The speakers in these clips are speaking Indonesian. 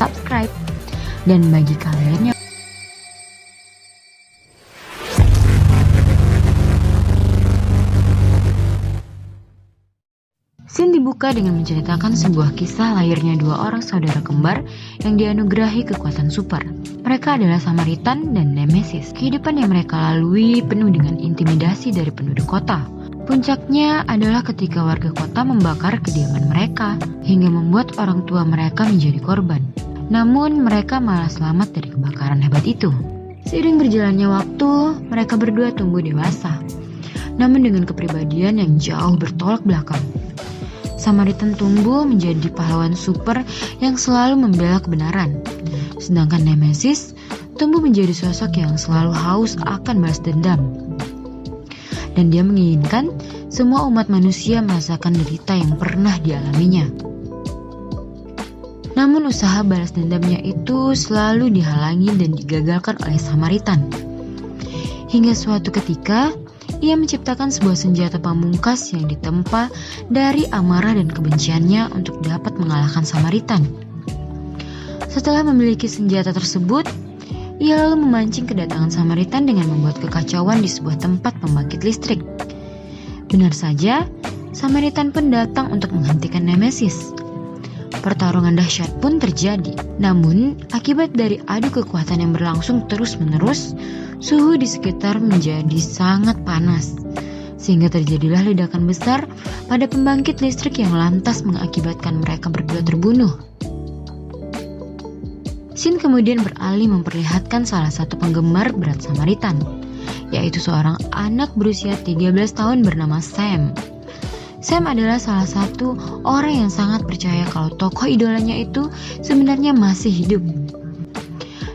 subscribe. Dan bagi kalian yang Scene dibuka dengan menceritakan sebuah kisah lahirnya dua orang saudara kembar yang dianugerahi kekuatan super. Mereka adalah Samaritan dan Nemesis. Kehidupan yang mereka lalui penuh dengan intimidasi dari penduduk kota. Puncaknya adalah ketika warga kota membakar kediaman mereka, hingga membuat orang tua mereka menjadi korban. Namun mereka malah selamat dari kebakaran hebat itu. Seiring berjalannya waktu, mereka berdua tumbuh dewasa, namun dengan kepribadian yang jauh bertolak belakang. Samaritan tumbuh menjadi pahlawan super yang selalu membela kebenaran. Sedangkan Nemesis tumbuh menjadi sosok yang selalu haus akan balas dendam. Dan dia menginginkan semua umat manusia merasakan derita yang pernah dialaminya. Namun usaha balas dendamnya itu selalu dihalangi dan digagalkan oleh Samaritan. Hingga suatu ketika, ia menciptakan sebuah senjata pamungkas yang ditempa dari amarah dan kebenciannya untuk dapat mengalahkan Samaritan. Setelah memiliki senjata tersebut, ia lalu memancing kedatangan Samaritan dengan membuat kekacauan di sebuah tempat pembangkit listrik. Benar saja, Samaritan pun datang untuk menghentikan Nemesis. Pertarungan dahsyat pun terjadi. Namun, akibat dari adu kekuatan yang berlangsung terus-menerus, suhu di sekitar menjadi sangat panas. Sehingga terjadilah ledakan besar pada pembangkit listrik yang lantas mengakibatkan mereka berdua terbunuh. Scene kemudian beralih memperlihatkan salah satu penggemar berat Samaritan, yaitu seorang anak berusia 13 tahun bernama Sam. Sam adalah salah satu orang yang sangat percaya kalau tokoh idolanya itu sebenarnya masih hidup.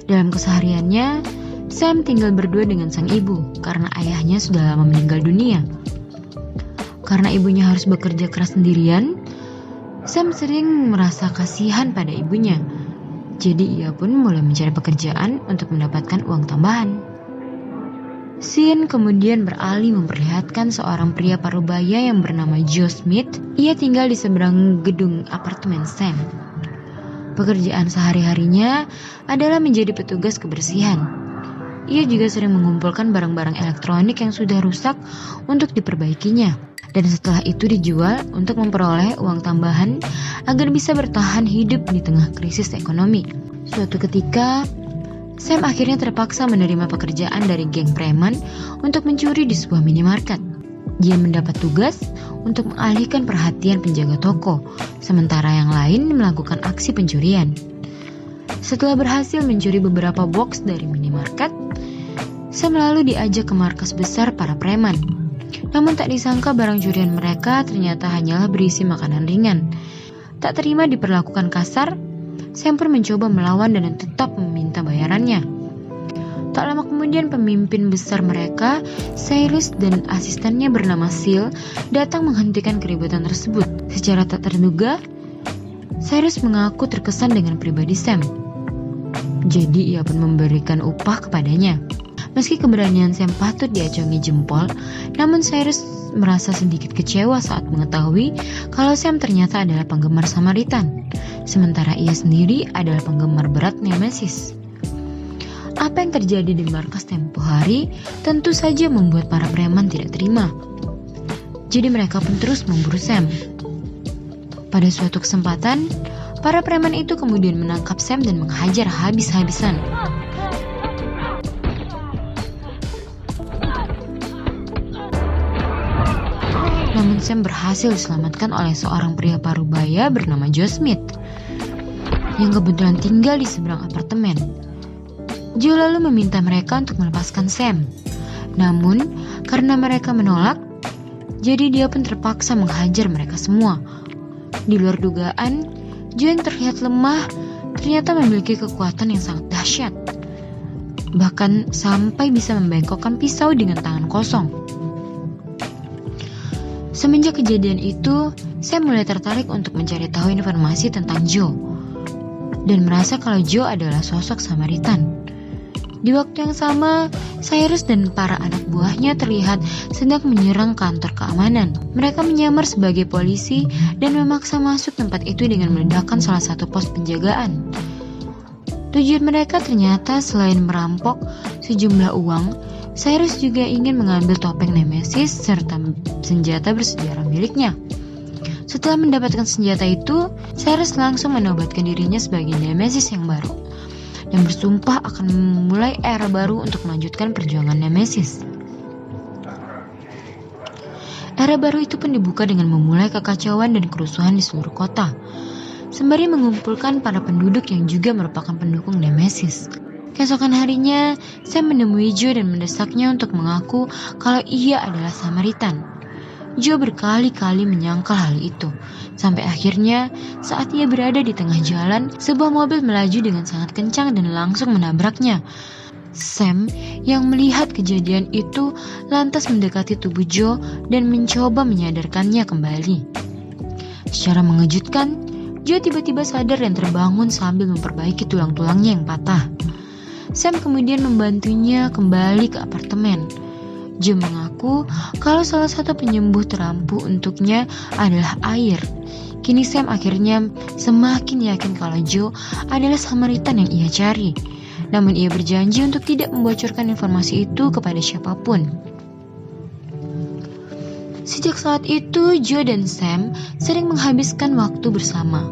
Dalam kesehariannya, Sam tinggal berdua dengan sang ibu karena ayahnya sudah lama meninggal dunia. Karena ibunya harus bekerja keras sendirian, Sam sering merasa kasihan pada ibunya. Jadi ia pun mulai mencari pekerjaan untuk mendapatkan uang tambahan. Scene kemudian beralih memperlihatkan seorang pria parubaya yang bernama Joe Smith. Ia tinggal di seberang gedung apartemen Sam. Pekerjaan sehari-harinya adalah menjadi petugas kebersihan. Ia juga sering mengumpulkan barang-barang elektronik yang sudah rusak untuk diperbaikinya. Dan setelah itu dijual untuk memperoleh uang tambahan agar bisa bertahan hidup di tengah krisis ekonomi. Suatu ketika, Sam akhirnya terpaksa menerima pekerjaan dari geng preman untuk mencuri di sebuah minimarket. Dia mendapat tugas untuk mengalihkan perhatian penjaga toko, sementara yang lain melakukan aksi pencurian. Setelah berhasil mencuri beberapa box dari minimarket, Sam lalu diajak ke markas besar para preman. Namun tak disangka barang curian mereka ternyata hanyalah berisi makanan ringan. Tak terima diperlakukan kasar, Sam pun mencoba melawan dan tetap meminta bayarannya. Tak lama kemudian pemimpin besar mereka, Cyrus dan asistennya bernama Seal, datang menghentikan keributan tersebut. Secara tak terduga, Cyrus mengaku terkesan dengan pribadi Sam. Jadi ia pun memberikan upah kepadanya. Meski keberanian Sam patut diacungi jempol, namun Cyrus merasa sedikit kecewa saat mengetahui kalau Sam ternyata adalah penggemar Samaritan, sementara ia sendiri adalah penggemar berat Nemesis. Apa yang terjadi di markas tempo hari tentu saja membuat para preman tidak terima. Jadi mereka pun terus memburu Sam. Pada suatu kesempatan, para preman itu kemudian menangkap Sam dan menghajar habis-habisan. Namun Sam berhasil diselamatkan oleh seorang pria parubaya bernama Joe Smith yang kebetulan tinggal di seberang apartemen. Joe lalu meminta mereka untuk melepaskan Sam. Namun karena mereka menolak, jadi dia pun terpaksa menghajar mereka semua. Di luar dugaan, Joe yang terlihat lemah ternyata memiliki kekuatan yang sangat dahsyat. Bahkan sampai bisa membengkokkan pisau dengan tangan kosong. Semenjak kejadian itu, Sam mulai tertarik untuk mencari tahu informasi tentang Joe dan merasa kalau Joe adalah sosok Samaritan. Di waktu yang sama, Cyrus dan para anak buahnya terlihat sedang menyerang kantor keamanan. Mereka menyamar sebagai polisi dan memaksa masuk tempat itu dengan meledakkan salah satu pos penjagaan. Tujuan mereka ternyata selain merampok sejumlah uang, Cyrus juga ingin mengambil topeng Nemesis serta senjata bersejarah miliknya. Setelah mendapatkan senjata itu, Cyrus langsung menobatkan dirinya sebagai Nemesis yang baru dan bersumpah akan memulai era baru untuk melanjutkan perjuangan Nemesis. Era baru itu pun dibuka dengan memulai kekacauan dan kerusuhan di seluruh kota, sembari mengumpulkan para penduduk yang juga merupakan pendukung Nemesis. Keesokan harinya, Sam menemui Joe dan mendesaknya untuk mengaku kalau ia adalah Samaritan. Joe berkali-kali menyangkal hal itu, sampai akhirnya saat ia berada di tengah jalan, sebuah mobil melaju dengan sangat kencang dan langsung menabraknya. Sam yang melihat kejadian itu lantas mendekati tubuh Joe dan mencoba menyadarkannya kembali. Secara mengejutkan, Joe tiba-tiba sadar dan terbangun sambil memperbaiki tulang-tulangnya yang patah. Sam kemudian membantunya kembali ke apartemen. Joe mengaku kalau salah satu penyembuh terampuh untuknya adalah air. Kini Sam akhirnya semakin yakin kalau Joe adalah Samaritan yang ia cari. Namun ia berjanji untuk tidak membocorkan informasi itu kepada siapapun. Sejak saat itu, Joe dan Sam sering menghabiskan waktu bersama.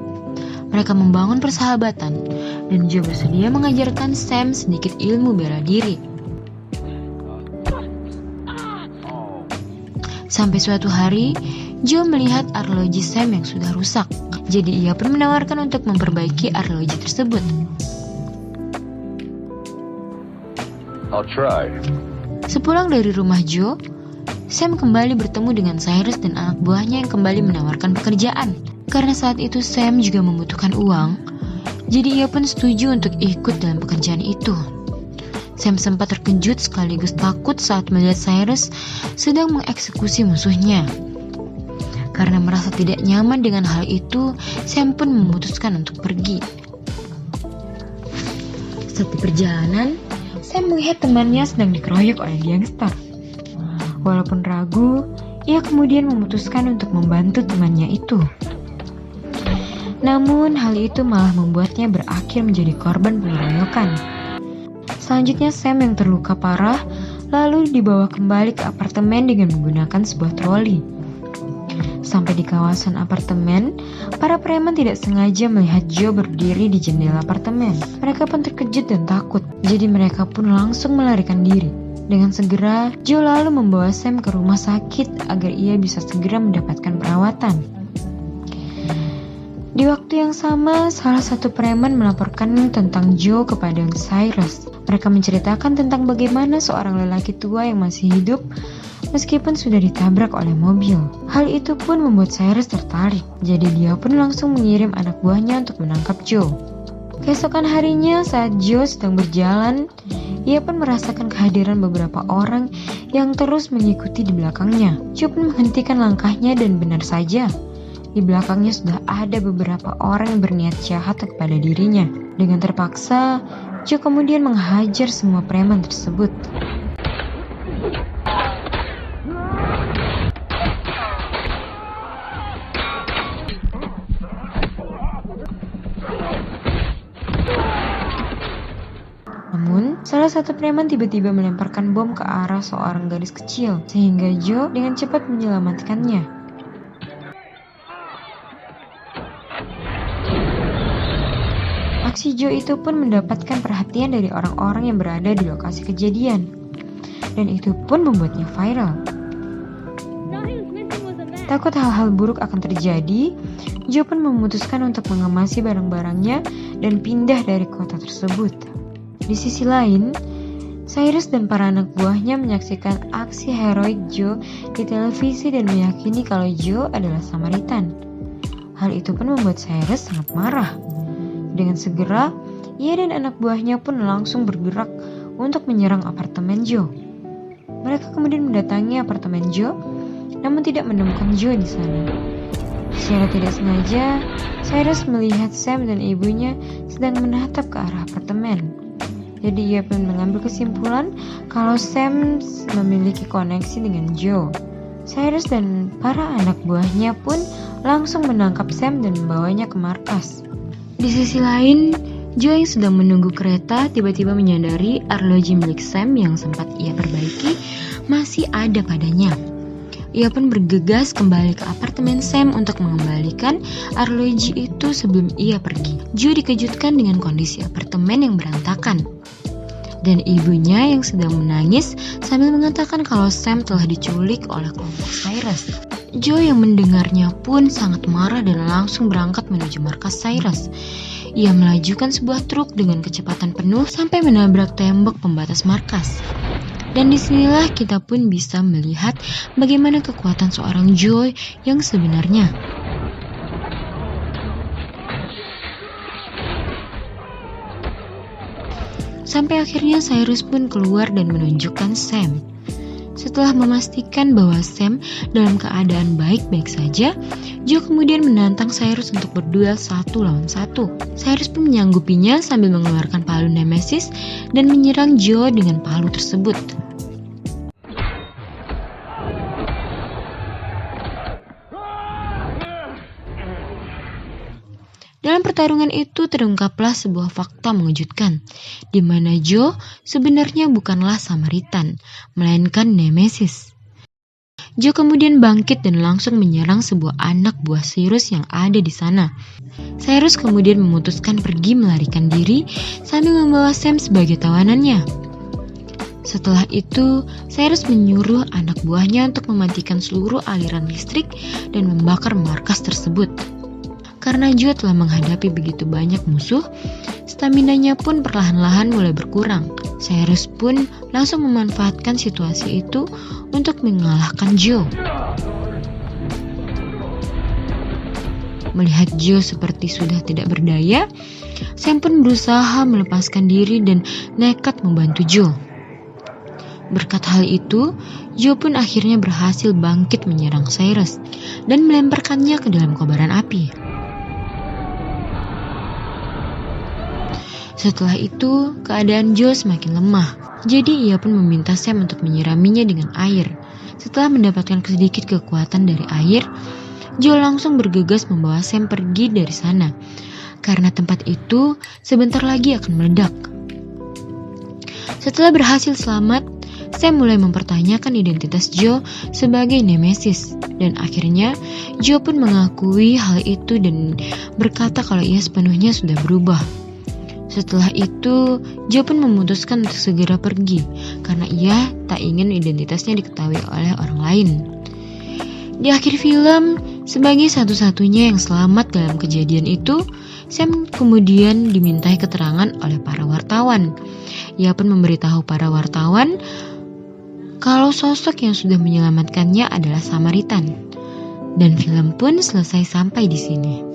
Mereka membangun persahabatan, dan Joe bersedia mengajarkan Sam sedikit ilmu bela diri. Sampai suatu hari, Joe melihat arloji Sam yang sudah rusak. Jadi ia pun menawarkan untuk memperbaiki arloji tersebut. I'll try. Sepulang dari rumah Joe, Sam kembali bertemu dengan Cyrus dan anak buahnya yang kembali menawarkan pekerjaan. Karena saat itu Sam juga membutuhkan uang, jadi ia pun setuju untuk ikut dalam pekerjaan itu. Sam sempat terkejut sekaligus takut saat melihat Cyrus sedang mengeksekusi musuhnya. Karena merasa tidak nyaman dengan hal itu, Sam pun memutuskan untuk pergi. Saat di perjalanan, Sam melihat temannya sedang dikeroyok oleh gangster. Walaupun ragu, ia kemudian memutuskan untuk membantu temannya itu. Namun hal itu malah membuatnya berakhir menjadi korban pengeroyokan. Selanjutnya Sam yang terluka parah lalu dibawa kembali ke apartemen dengan menggunakan sebuah troli. Sampai di kawasan apartemen, para preman tidak sengaja melihat Joe berdiri di jendela apartemen. Mereka pun terkejut dan takut, jadi mereka pun langsung melarikan diri. Dengan segera, Joe lalu membawa Sam ke rumah sakit agar ia bisa segera mendapatkan perawatan. Di waktu yang sama, salah satu preman melaporkan tentang Joe kepada Cyrus. Mereka menceritakan tentang bagaimana seorang lelaki tua yang masih hidup meskipun sudah ditabrak oleh mobil. Hal itu pun membuat Cyrus tertarik, jadi dia pun langsung mengirim anak buahnya untuk menangkap Joe. Keesokan harinya saat Joe sedang berjalan, ia pun merasakan kehadiran beberapa orang yang terus mengikuti di belakangnya. Joe pun menghentikan langkahnya dan benar saja, di belakangnya sudah ada beberapa orang yang berniat jahat kepada dirinya. Dengan terpaksa, Joe kemudian menghajar semua preman tersebut. Namun, salah satu preman tiba-tiba melemparkan bom ke arah seorang gadis kecil, sehingga Joe dengan cepat menyelamatkannya. Aksi Joe itu pun mendapatkan perhatian dari orang-orang yang berada di lokasi kejadian, dan itu pun membuatnya viral. Takut hal-hal buruk akan terjadi, Joe pun memutuskan untuk mengemasi barang-barangnya dan pindah dari kota tersebut. Di sisi lain, Cyrus dan para anak buahnya menyaksikan aksi heroik Joe di televisi dan meyakini kalau Joe adalah Samaritan. Hal itu pun membuat Cyrus sangat marah. Dengan segera, ia dan anak buahnya pun langsung bergerak untuk menyerang apartemen Joe. Mereka kemudian mendatangi apartemen Joe, namun tidak menemukan Joe di sana. Secara tidak sengaja, Cyrus melihat Sam dan ibunya sedang menatap ke arah apartemen. Jadi ia pun mengambil kesimpulan kalau Sam memiliki koneksi dengan Joe. Cyrus dan para anak buahnya pun langsung menangkap Sam dan membawanya ke markas. Di sisi lain, Joe yang sedang menunggu kereta tiba-tiba menyadari arloji milik Sam yang sempat ia perbaiki masih ada padanya. Ia pun bergegas kembali ke apartemen Sam untuk mengembalikan arloji itu sebelum ia pergi. Joe dikejutkan dengan kondisi apartemen yang berantakan dan ibunya yang sedang menangis sambil mengatakan kalau Sam telah diculik oleh kelompok Cyrus. Joe yang mendengarnya pun sangat marah dan langsung berangkat menuju markas Cyrus. Ia melajukan sebuah truk dengan kecepatan penuh sampai menabrak tembok pembatas markas. Dan disinilah kita pun bisa melihat bagaimana kekuatan seorang Joe yang sebenarnya. Sampai akhirnya Cyrus pun keluar dan menunjukkan Sam. Setelah memastikan bahwa Sam dalam keadaan baik-baik saja, Joe kemudian menantang Cyrus untuk berduel 1 lawan 1. Cyrus pun menyanggupinya sambil mengeluarkan palu Nemesis dan menyerang Joe dengan palu tersebut. Dalam pertarungan itu terungkaplah sebuah fakta mengejutkan, di mana Joe sebenarnya bukanlah Samaritan, melainkan Nemesis. Joe kemudian bangkit dan langsung menyerang sebuah anak buah Cyrus yang ada di sana. Cyrus kemudian memutuskan pergi melarikan diri sambil membawa Sam sebagai tawanannya. Setelah itu, Cyrus menyuruh anak buahnya untuk mematikan seluruh aliran listrik dan membakar markas tersebut. Karena Joe telah menghadapi begitu banyak musuh, staminanya pun perlahan-lahan mulai berkurang. Cyrus pun langsung memanfaatkan situasi itu untuk mengalahkan Joe. Melihat Joe seperti sudah tidak berdaya, Sam pun berusaha melepaskan diri dan nekat membantu Joe. Berkat hal itu, Joe pun akhirnya berhasil bangkit menyerang Cyrus dan melemparkannya ke dalam kobaran api. Setelah itu, keadaan Joe semakin lemah. Jadi ia pun meminta Sam untuk menyiraminya dengan air. Setelah mendapatkan sedikit kekuatan dari air, Joe langsung bergegas membawa Sam pergi dari sana. Karena tempat itu sebentar lagi akan meledak. Setelah berhasil selamat, Sam mulai mempertanyakan identitas Joe sebagai Nemesis. Dan akhirnya, Joe pun mengakui hal itu dan berkata kalau ia sepenuhnya sudah berubah. Setelah itu, Joe pun memutuskan untuk segera pergi karena ia tak ingin identitasnya diketahui oleh orang lain. Di akhir film, sebagai satu-satunya yang selamat dalam kejadian itu, Sam kemudian dimintai keterangan oleh para wartawan. Ia pun memberitahu para wartawan kalau sosok yang sudah menyelamatkannya adalah Samaritan. Dan film pun selesai sampai di sini.